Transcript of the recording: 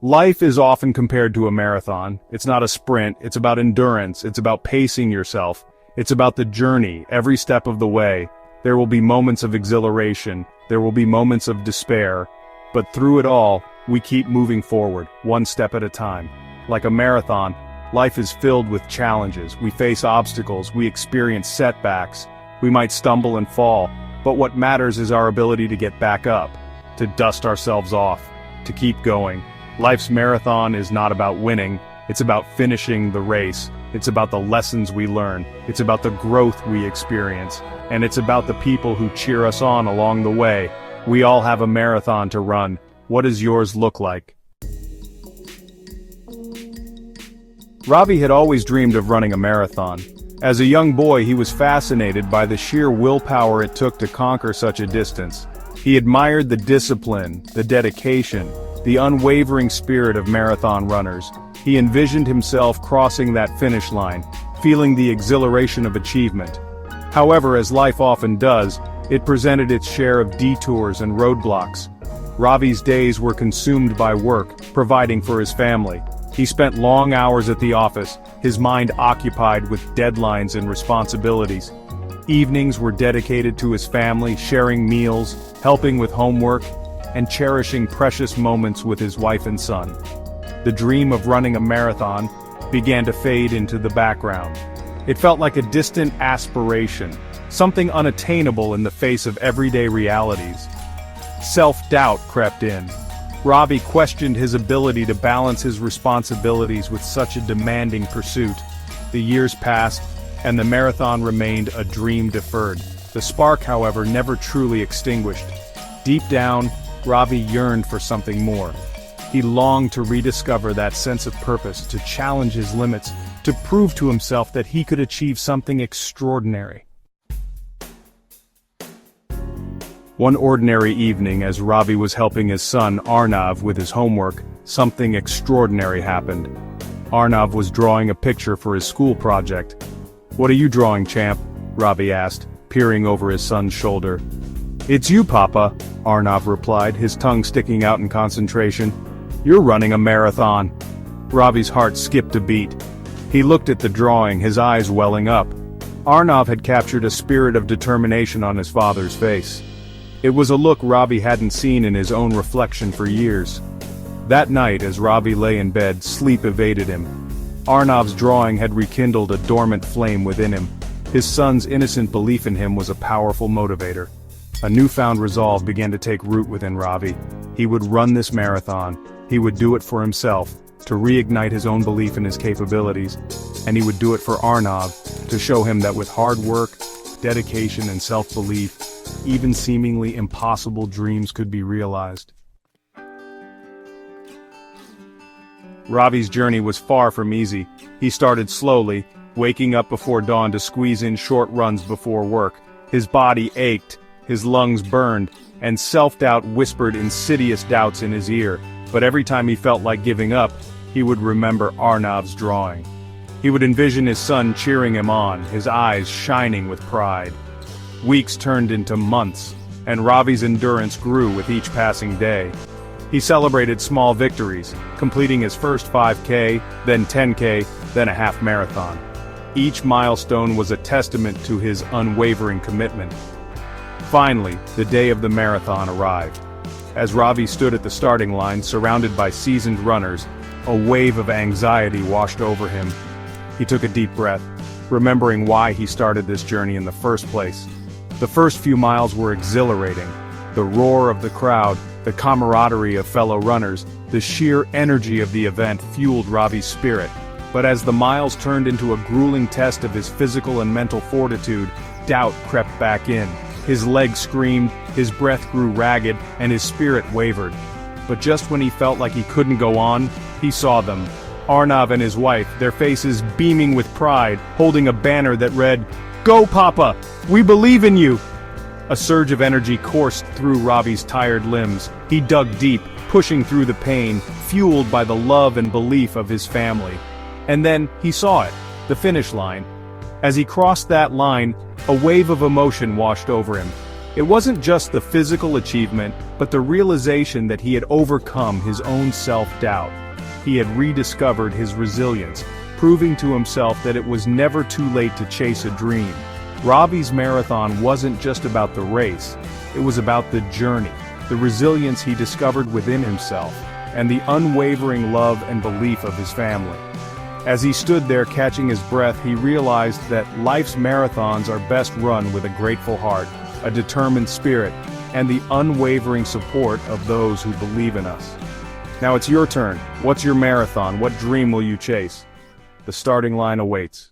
Life is often compared to a marathon. It's not a sprint, it's about endurance, it's about pacing yourself. It's about the journey, every step of the way. There will be moments of exhilaration, there will be moments of despair, but through it all, we keep moving forward, one step at a time. Like a marathon, life is filled with challenges. We face obstacles, we experience setbacks. We might stumble and fall, but what matters is our ability to get back up, to dust ourselves off, to keep going. Life's marathon is not about winning, it's about finishing the race. It's about the lessons we learn, it's about the growth we experience, and it's about the people who cheer us on along the way. We all have a marathon to run. What does yours look like? Ravi had always dreamed of running a marathon. As a young boy, he was fascinated by the sheer willpower it took to conquer such a distance. He admired the discipline, the dedication, the unwavering spirit of marathon runners. He envisioned himself crossing that finish line, feeling the exhilaration of achievement. However, as life often does, it presented its share of detours and roadblocks. Ravi's days were consumed by work, providing for his family. He spent long hours at the office, his mind occupied with deadlines and responsibilities. Evenings were dedicated to his family, sharing meals, helping with homework, and cherishing precious moments with his wife and son. The dream of running a marathon began to fade into the background. It felt like a distant aspiration, something unattainable in the face of everyday realities. Self-doubt crept in. Ravi questioned his ability to balance his responsibilities with such a demanding pursuit. The years passed, and the marathon remained a dream deferred. The spark, however, never truly extinguished. Deep down, Ravi yearned for something more. He longed to rediscover that sense of purpose, to challenge his limits, to prove to himself that he could achieve something extraordinary. One ordinary evening, as Ravi was helping his son Arnav with his homework, something extraordinary happened. Arnav was drawing a picture for his school project. "What are you drawing, champ?" Ravi asked, peering over his son's shoulder. "It's you, Papa," Arnav replied, his tongue sticking out in concentration. "You're running a marathon." Ravi's heart skipped a beat. He looked at the drawing, his eyes welling up. Arnav had captured a spirit of determination on his father's face. It was a look Ravi hadn't seen in his own reflection for years. That night, as Ravi lay in bed, sleep evaded him. Arnav's drawing had rekindled a dormant flame within him. His son's innocent belief in him was a powerful motivator. A newfound resolve began to take root within Ravi. He would run this marathon. He would do it for himself, to reignite his own belief in his capabilities, and he would do it for Arnav, to show him that with hard work, dedication, and self-belief, even seemingly impossible dreams could be realized. Ravi's journey was far from easy. He started slowly, waking up before dawn to squeeze in short runs before work. His body ached, his lungs burned, and self-doubt whispered insidious doubts in his ear. But every time he felt like giving up, he would remember Arnav's drawing. He would envision his son cheering him on, his eyes shining with pride. Weeks turned into months, and Ravi's endurance grew with each passing day. He celebrated small victories, completing his first 5K, then 10K, then a half marathon. Each milestone was a testament to his unwavering commitment. Finally, the day of the marathon arrived. As Ravi stood at the starting line, surrounded by seasoned runners, a wave of anxiety washed over him. He took a deep breath, remembering why he started this journey in the first place. The first few miles were exhilarating. The roar of the crowd, the camaraderie of fellow runners, the sheer energy of the event fueled Ravi's spirit. But as the miles turned into a grueling test of his physical and mental fortitude, doubt crept back in. His legs screamed, his breath grew ragged, and his spirit wavered. But just when he felt like he couldn't go on, he saw them. Arnav and his wife, their faces beaming with pride, holding a banner that read, "Go, Papa! We believe in you!" A surge of energy coursed through Ravi's tired limbs. He dug deep, pushing through the pain, fueled by the love and belief of his family. And then, he saw it, the finish line. As he crossed that line, a wave of emotion washed over him. It wasn't just the physical achievement, but the realization that he had overcome his own self-doubt. He had rediscovered his resilience, proving to himself that it was never too late to chase a dream. Ravi's marathon wasn't just about the race, it was about the journey, the resilience he discovered within himself, and the unwavering love and belief of his family. As he stood there catching his breath, he realized that life's marathons are best run with a grateful heart, a determined spirit, and the unwavering support of those who believe in us. Now it's your turn. What's your marathon? What dream will you chase? The starting line awaits.